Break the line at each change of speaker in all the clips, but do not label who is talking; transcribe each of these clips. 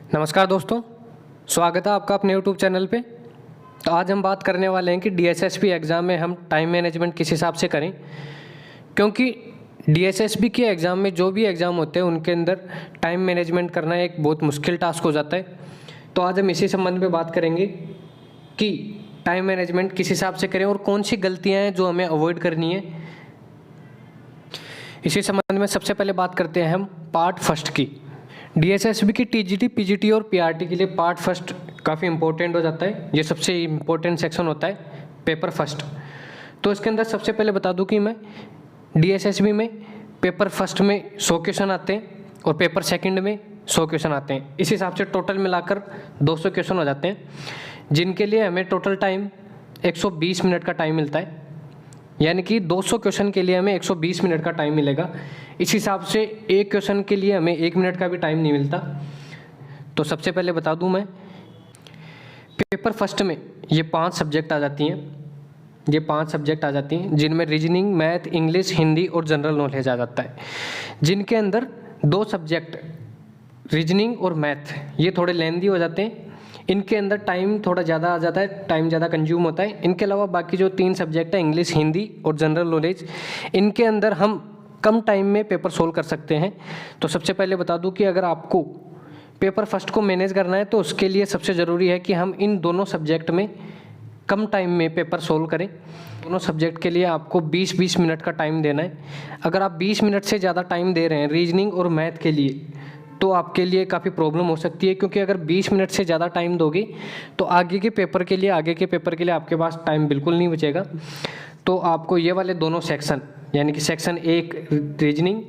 नमस्कार दोस्तों, स्वागत है आपका अपने यूट्यूब चैनल पे। तो आज हम बात करने वाले हैं कि डीएसएसबी एग्ज़ाम में हम टाइम मैनेजमेंट किस हिसाब से करें, क्योंकि डीएसएसबी के एग्ज़ाम में जो भी एग्ज़ाम होते हैं उनके अंदर टाइम मैनेजमेंट करना एक बहुत मुश्किल टास्क हो जाता है। तो आज हम इसी संबंध में बात करेंगे कि टाइम मैनेजमेंट किस हिसाब से करें और कौन सी गलतियाँ हैं जो हमें अवॉइड करनी है। इसी संबंध में सबसे पहले बात करते हैं हम पार्ट फर्स्ट की। डीएसएसबी की टीजीटी, पीजीटी और पीआरटी के लिए पार्ट फर्स्ट काफ़ी इंपॉर्टेंट हो जाता है। ये सबसे इम्पोर्टेंट सेक्शन होता है, पेपर फर्स्ट। तो इसके अंदर सबसे पहले बता दूं कि मैं डीएसएसबी में पेपर फर्स्ट में 100 क्वेश्चन आते हैं और पेपर सेकंड में 100 क्वेश्चन आते हैं। इस हिसाब से टोटल मिलाकर 200 क्वेश्चन हो जाते हैं, जिनके लिए हमें टोटल टाइम 120 मिनट का टाइम मिलता है। यानी कि 200 क्वेश्चन के लिए हमें 120 मिनट का टाइम मिलेगा। इस हिसाब से एक क्वेश्चन के लिए हमें 1 मिनट का भी टाइम नहीं मिलता। तो सबसे पहले बता दूं मैं, पेपर फर्स्ट में ये 5 सब्जेक्ट आ जाती हैं। ये 5 सब्जेक्ट आ जाती हैं जिनमें रीजनिंग, मैथ, इंग्लिश, हिंदी और जनरल नॉलेज आ जाता है। जिनके अंदर 2 सब्जेक्ट रीजनिंग और मैथ ये थोड़े लेंदी हो जाते हैं। इनके अंदर टाइम थोड़ा ज़्यादा आ जाता है, टाइम ज़्यादा कंज्यूम होता है। इनके अलावा बाकी जो 3 सब्जेक्ट है, इंग्लिश, हिंदी और जनरल नॉलेज, इनके अंदर हम कम टाइम में पेपर सोल्व कर सकते हैं। तो सबसे पहले बता दूं कि अगर आपको पेपर फर्स्ट को मैनेज करना है तो उसके लिए सबसे ज़रूरी है कि हम इन दोनों सब्जेक्ट में कम टाइम में पेपर सोल्व करें। दोनों सब्जेक्ट के लिए आपको 20-20 मिनट का टाइम देना है। अगर आप 20 मिनट से ज़्यादा टाइम दे रहे हैं रीजनिंग और मैथ के लिए तो आपके लिए काफ़ी प्रॉब्लम हो सकती है, क्योंकि अगर 20 मिनट से ज़्यादा टाइम दोगे तो आगे के पेपर के लिए आपके पास टाइम बिल्कुल नहीं बचेगा। तो आपको ये वाले दोनों सेक्शन, यानी कि सेक्शन 1 रीजनिंग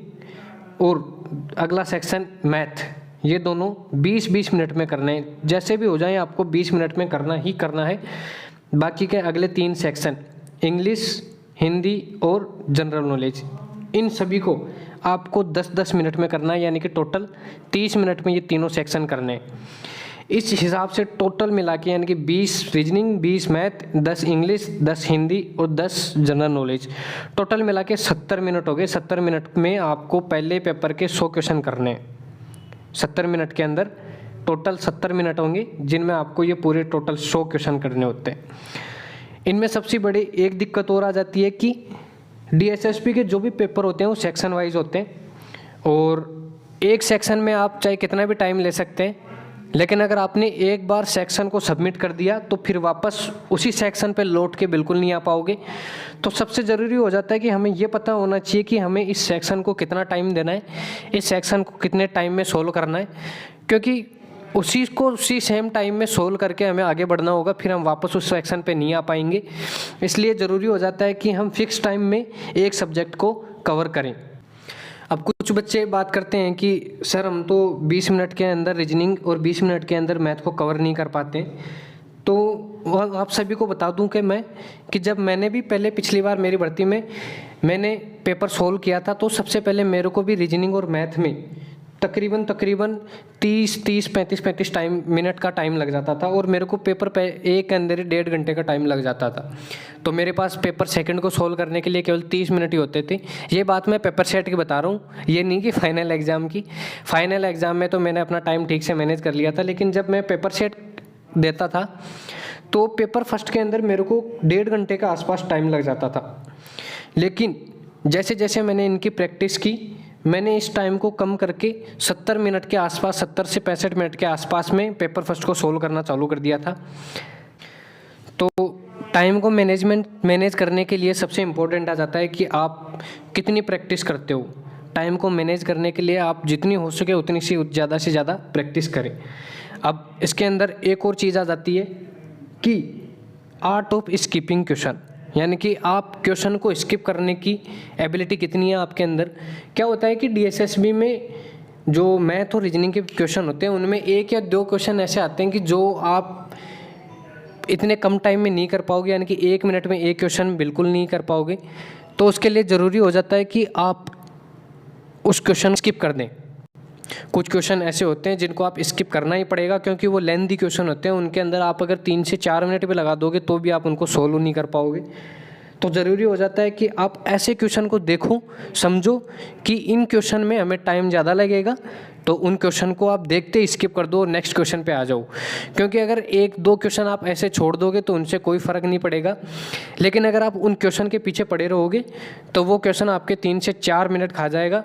और अगला सेक्शन मैथ, ये दोनों 20-20 मिनट में करने हैं। जैसे भी हो जाए आपको 20 मिनट में करना ही करना है। बाकी के अगले 3 सेक्शन इंग्लिश, हिंदी और जनरल नॉलेज, इन सभी को आपको 10-10 मिनट में करना है। यानी कि टोटल 30 मिनट में ये तीनों सेक्शन करने हैं। इस हिसाब से टोटल मिला के यानी कि 20 रीजनिंग, 20 मैथ, 10 इंग्लिश, 10 हिंदी और 10 जनरल नॉलेज, टोटल मिला के 70 मिनट हो गए। 70 मिनट में आपको पहले पेपर के 100 क्वेश्चन करने हैं। 70 मिनट के अंदर टोटल 70 मिनट होंगे जिनमें आपको ये पूरे टोटल 100 क्वेश्चन करने होते हैं। इनमें सबसे बड़ी एक दिक्कत और आ जाती है कि डीएसएसबी के जो भी पेपर होते हैं वो सेक्शन वाइज होते हैं और एक सेक्शन में आप चाहे कितना भी टाइम ले सकते हैं, लेकिन अगर आपने एक बार सेक्शन को सबमिट कर दिया तो फिर वापस उसी सेक्शन पे लौट के बिल्कुल नहीं आ पाओगे। तो सबसे ज़रूरी हो जाता है कि हमें ये पता होना चाहिए कि हमें इस सेक्शन को कितना टाइम देना है, इस सेक्शन को कितने टाइम में सोल्व करना है, क्योंकि उसी सेम टाइम में सोल्व करके हमें आगे बढ़ना होगा। फिर हम वापस उस सेक्शन पे नहीं आ पाएंगे। इसलिए ज़रूरी हो जाता है कि हम फिक्स टाइम में एक सब्जेक्ट को कवर करें। अब कुछ बच्चे बात करते हैं कि सर हम तो 20 मिनट के अंदर रीजनिंग और 20 मिनट के अंदर मैथ को कवर नहीं कर पाते। तो आप सभी को बता दूं कि जब मैंने भी पहले पिछली बार मेरी भर्ती में मैंने पेपर सोल्व किया था तो सबसे पहले मेरे को भी रीजनिंग और मैथ में तकरीबन 30-35 मिनट का टाइम लग जाता था और मेरे को पेपर पे एक के अंदर ही 1.5 घंटे का टाइम लग जाता था। तो मेरे पास पेपर सेकंड को सोल्व करने के लिए केवल 30 मिनट ही होते थे। ये बात मैं पेपर सेट की बता रहा हूँ, ये नहीं कि फाइनल एग्ज़ाम की। फाइनल एग्ज़ाम में तो मैंने अपना टाइम ठीक से मैनेज कर लिया था, लेकिन जब मैं पेपर सेट देता था तो पेपर फर्स्ट के अंदर मेरे को 1.5 घंटे का आसपास टाइम लग जाता था। लेकिन जैसे जैसे मैंने इनकी प्रैक्टिस की, मैंने इस टाइम को कम करके 70 मिनट के आसपास, 70 से 65 मिनट के आसपास में पेपर फर्स्ट को सोल्व करना चालू कर दिया था। तो टाइम को मैनेज करने के लिए सबसे इम्पोर्टेंट आ जाता है कि आप कितनी प्रैक्टिस करते हो। टाइम को मैनेज करने के लिए आप जितनी हो सके उतनी से ज़्यादा प्रैक्टिस करें। अब इसके अंदर एक और चीज़ आ जाती है कि आर्ट ऑफ स्किपिंग क्वेश्चन, यानी कि आप क्वेश्चन को स्किप करने की एबिलिटी कितनी है आपके अंदर। क्या होता है कि डीएसएसबी में जो मैथ और रीजनिंग के क्वेश्चन होते हैं उनमें 1 या 2 क्वेश्चन ऐसे आते हैं कि जो आप इतने कम टाइम में नहीं कर पाओगे, यानी कि 1 मिनट में एक क्वेश्चन बिल्कुल नहीं कर पाओगे। तो उसके लिए ज़रूरी हो जाता है कि आप उस क्वेश्चन स्किप कर दें। कुछ क्वेश्चन ऐसे होते हैं जिनको आप स्किप करना ही पड़ेगा, क्योंकि वो लेंथी क्वेश्चन होते हैं। उनके अंदर आप अगर 3 से 4 मिनट भी लगा दोगे तो भी आप उनको सोल्व नहीं कर पाओगे। तो ज़रूरी हो जाता है कि आप ऐसे क्वेश्चन को देखो, समझो कि इन क्वेश्चन में हमें टाइम ज़्यादा लगेगा तो उन क्वेश्चन को आप देखते स्किप कर दो और नेक्स्ट क्वेश्चन पे आ जाओ, क्योंकि अगर एक दो क्वेश्चन आप ऐसे छोड़ दोगे तो उनसे कोई फ़र्क नहीं पड़ेगा। लेकिन अगर आप उन क्वेश्चन के पीछे पड़े रहोगे तो वो क्वेश्चन आपके 3 से 4 मिनट खा जाएगा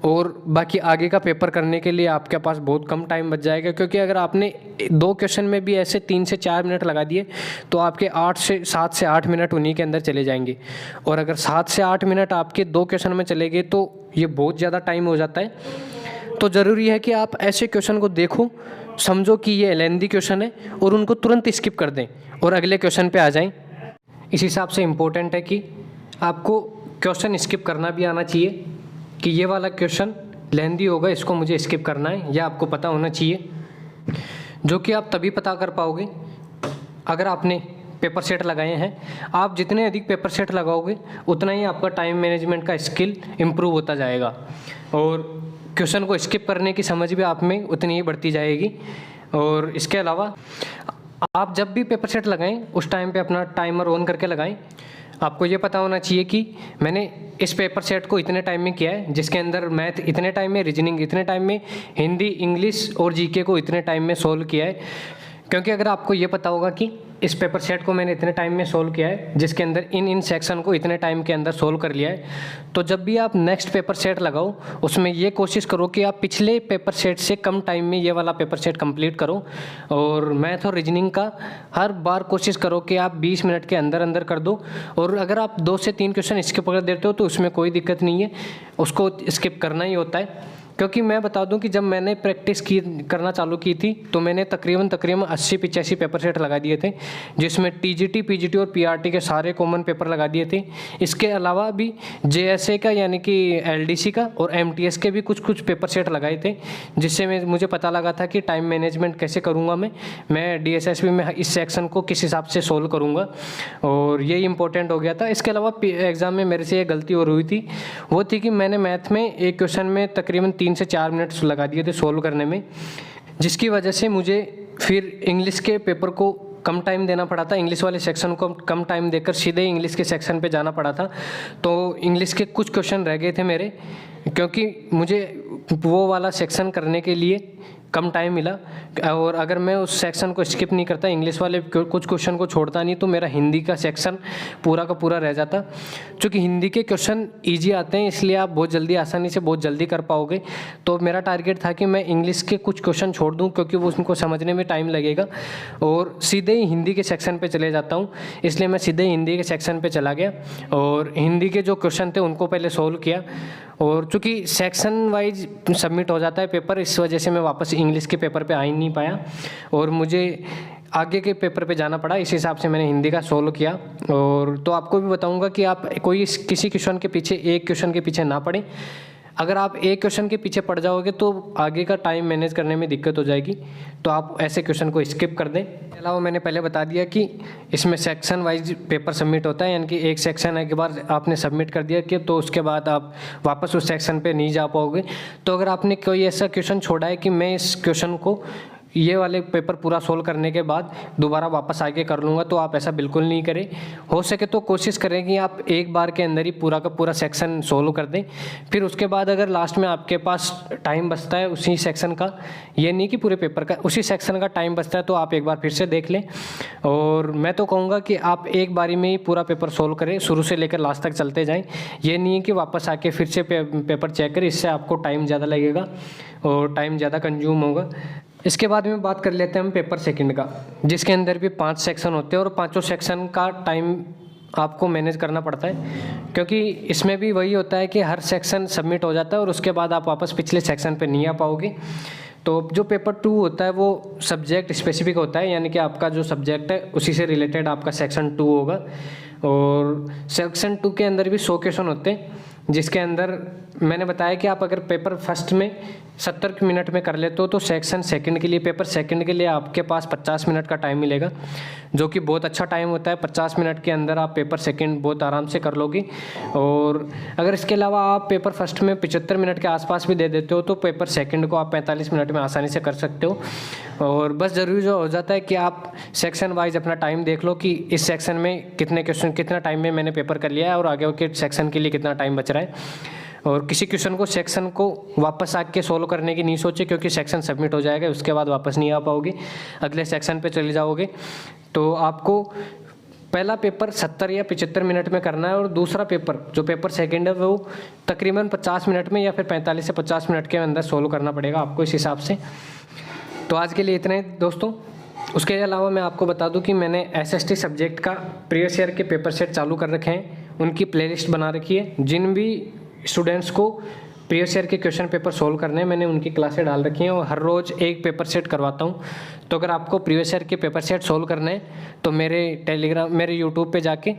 और बाकी आगे का पेपर करने के लिए आपके पास बहुत कम टाइम बच जाएगा। क्योंकि अगर आपने 2 क्वेश्चन में भी ऐसे 3 से 4 मिनट लगा दिए तो आपके 7 से 8 मिनट उन्हीं के अंदर चले जाएंगे। और अगर 7 से 8 मिनट आपके 2 क्वेश्चन में चले गए तो ये बहुत ज़्यादा टाइम हो जाता है। तो ज़रूरी है कि आप ऐसे क्वेश्चन को देखो, समझो कि ये लेंदी क्वेश्चन है और उनको तुरंत स्किप कर दें और अगले क्वेश्चन पे आ जाएं। इस हिसाब से इम्पोर्टेंट है कि आपको क्वेश्चन स्किप करना भी आना चाहिए कि ये वाला क्वेश्चन लेंदी होगा, इसको मुझे स्किप करना है, यह आपको पता होना चाहिए। जो कि आप तभी पता कर पाओगे अगर आपने पेपर सेट लगाए हैं। आप जितने अधिक पेपर सेट लगाओगे उतना ही आपका टाइम मैनेजमेंट का स्किल इम्प्रूव होता जाएगा और क्वेश्चन को स्किप करने की समझ भी आप में उतनी ही बढ़ती जाएगी। और इसके अलावा आप जब भी पेपर सेट लगाएं उस टाइम पे अपना टाइमर ऑन करके लगाएं। आपको ये पता होना चाहिए कि मैंने इस पेपर सेट को इतने टाइम में किया है, जिसके अंदर मैथ इतने टाइम में, रीजनिंग इतने टाइम में, हिंदी, इंग्लिश और जीके को इतने टाइम में सोल्व किया है। क्योंकि अगर आपको ये पता होगा कि इस पेपर सेट को मैंने इतने टाइम में सोल्व किया है, जिसके अंदर इन सेक्शन को इतने टाइम के अंदर सोल्व कर लिया है, तो जब भी आप नेक्स्ट पेपर सेट लगाओ उसमें ये कोशिश करो कि आप पिछले पेपर सेट से कम टाइम में ये वाला पेपर सेट कंप्लीट करो। और मैथ और रीजनिंग का हर बार कोशिश करो कि आप 20 मिनट के अंदर अंदर कर दो। और अगर आप 2 से 3 क्वेश्चन स्किप कर देते हो तो उसमें कोई दिक्कत नहीं है, उसको स्किप करना ही होता है। क्योंकि मैं बता दूं कि जब मैंने प्रैक्टिस करना चालू की थी तो मैंने तकरीबन 80-85 पेपर सेट लगा दिए थे, जिसमें टीजीटी, पीजीटी और पीआरटी के सारे कॉमन पेपर लगा दिए थे। इसके अलावा भी जेएसए का यानी कि एलडीसी का और एमटीएस के भी कुछ पेपर सेट लगाए थे, जिससे मुझे पता लगा था कि टाइम मैनेजमेंट कैसे करूँगा मैं डीएसएसबी में इस सेक्शन को किस हिसाब से सोल्व करूँगा, और यही इंपॉर्टेंट हो गया था। इसके अलावा एग्ज़ाम में मेरे से ये गलती और हुई थी, वो थी कि मैंने मैथ में एक क्वेश्चन में तकरीबन 3 से 4 मिनट लगा दिए थे सोल्व करने में, जिसकी वजह से मुझे फिर इंग्लिश के पेपर को कम टाइम देना पड़ा था। इंग्लिश वाले सेक्शन को कम टाइम देकर सीधे इंग्लिश के सेक्शन पे जाना पड़ा था। तो इंग्लिश के कुछ क्वेश्चन रह गए थे मेरे, क्योंकि मुझे वो वाला सेक्शन करने के लिए कम टाइम मिला। और अगर मैं उस सेक्शन को स्किप नहीं करता, इंग्लिश वाले कुछ क्वेश्चन को छोड़ता नहीं, तो मेरा हिंदी का सेक्शन पूरा का पूरा रह जाता। क्योंकि हिंदी के क्वेश्चन ईजी आते हैं, इसलिए आप बहुत जल्दी आसानी से बहुत जल्दी कर पाओगे। तो मेरा टारगेट था कि मैं इंग्लिश के कुछ क्वेश्चन छोड़ दूं, क्योंकि वो उनको समझने में टाइम लगेगा, और सीधे ही हिंदी के सेक्शन पे चले जाता हूं। इसलिए मैं सीधे हिंदी के सेक्शन पे चला गया और हिंदी के जो क्वेश्चन थे उनको पहले सोल्व किया। और चूँकि सेक्शन वाइज सबमिट हो जाता है पेपर, इस वजह से मैं वापस इंग्लिश के पेपर पे आ ही नहीं पाया और मुझे आगे के पेपर पे जाना पड़ा। इस हिसाब से मैंने हिंदी का सोल्व किया। और तो आपको भी बताऊंगा कि आप किसी क्वेश्चन के पीछे, एक क्वेश्चन के पीछे ना पड़े। अगर आप एक क्वेश्चन के पीछे पड़ जाओगे तो आगे का टाइम मैनेज करने में दिक्कत हो जाएगी, तो आप ऐसे क्वेश्चन को स्किप कर दें। इसके अलावा मैंने पहले बता दिया कि इसमें सेक्शन वाइज पेपर सबमिट होता है, यानी कि एक सेक्शन एक बार आपने सबमिट कर दिया कि तो उसके बाद आप वापस उस सेक्शन पे नहीं जा पाओगे। तो अगर आपने कोई ऐसा क्वेश्चन छोड़ा है कि मैं इस क्वेश्चन को ये वाले पेपर पूरा सोल्व करने के बाद दोबारा वापस आके कर लूँगा, तो आप ऐसा बिल्कुल नहीं करें। हो सके तो कोशिश करें कि आप एक बार के अंदर ही पूरा का पूरा सेक्शन सोल्व कर दें। फिर उसके बाद अगर लास्ट में आपके पास टाइम बचता है उसी सेक्शन का, ये नहीं कि पूरे पेपर का, उसी सेक्शन का टाइम बचता है, तो आप एक बार फिर से देख लें। और मैं तो कहूँगा कि आप एक बारी में ही पूरा पेपर सोल्व करें, शुरू से लेकर लास्ट तक चलते जाएँ। ये नहीं है कि वापस आके फिर से पेपर चेक करें, इससे आपको टाइम ज़्यादा लगेगा और टाइम ज़्यादा कंज्यूम होगा। इसके बाद में बात कर लेते हैं हम पेपर सेकंड का, जिसके अंदर भी 5 सेक्शन होते हैं और पाँचों सेक्शन का टाइम आपको मैनेज करना पड़ता है, क्योंकि इसमें भी वही होता है कि हर सेक्शन सबमिट हो जाता है और उसके बाद आप वापस पिछले सेक्शन पे नहीं आ पाओगे। तो जो पेपर 2 होता है वो सब्जेक्ट स्पेसिफिक होता है, यानी कि आपका जो सब्जेक्ट है उसी से रिलेटेड आपका सेक्शन 2 होगा। और सेक्शन 2 के अंदर भी 100 क्वेश्चन होते हैं, जिसके अंदर मैंने बताया कि आप अगर पेपर फर्स्ट में 70 मिनट में कर लेते हो तो सेक्शन सेकंड के लिए, पेपर सेकंड के लिए आपके पास 50 मिनट का टाइम मिलेगा, जो कि बहुत अच्छा टाइम होता है। 50 मिनट के अंदर आप पेपर सेकंड बहुत आराम से कर लोगे। और अगर इसके अलावा आप पेपर फर्स्ट में 75 मिनट के आसपास भी दे देते हो तो पेपर सेकंड को आप 45 मिनट में आसानी से कर सकते हो। और बस ज़रूरी जो हो जाता है कि आप सेक्शन वाइज अपना टाइम देख लो कि इस सेक्शन में कितने क्वेश्चन, कितना टाइम में मैंने पेपर कर लिया है और आगे के सेक्शन के लिए कितना टाइम बच रहा है। और किसी क्वेश्चन को सेक्शन को वापस आके सोल्व करने की नहीं सोचे, क्योंकि सेक्शन सबमिट हो जाएगा, उसके बाद वापस नहीं आ पाओगे, अगले सेक्शन पे चले जाओगे। तो आपको पहला पेपर 70 या 75 मिनट में करना है, और दूसरा पेपर जो पेपर सेकंड है वो तकरीबन 50 मिनट में या फिर 45 से 50 मिनट के अंदर सोल्व करना पड़ेगा आपको इस हिसाब से। तो आज के लिए इतना ही दोस्तों। उसके अलावा मैं आपको बता दूं कि मैंने SST सब्जेक्ट का प्रीवियस ईयर के पेपर सेट चालू कर रखे हैं, उनकी प्लेलिस्ट बना रखी है। जिन भी स्टूडेंट्स को प्रीवियस ईयर के क्वेश्चन पेपर सोल्व करने हैं मैंने उनकी क्लासें डाल रखी हैं, और हर रोज़ एक पेपर सेट करवाता हूं। तो अगर आपको प्रीवियस ईयर के पेपर सेट सोल्व करने हैं तो मेरे यूट्यूब पे जाके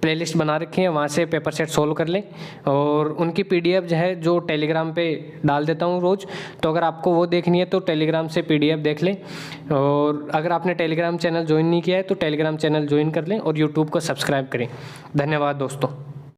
प्लेलिस्ट बना रखी है, वहाँ से पेपर सेट सोल्व कर लें, और उनकी PDF जो है जो टेलीग्राम पे डाल देता हूँ रोज़। तो अगर आपको वो देखनी है तो टेलीग्राम से PDF देख लें, और अगर आपने टेलीग्राम चैनल ज्वाइन नहीं किया है तो टेलीग्राम चैनल ज्वाइन कर लें और यूट्यूब को सब्सक्राइब करें। धन्यवाद दोस्तों।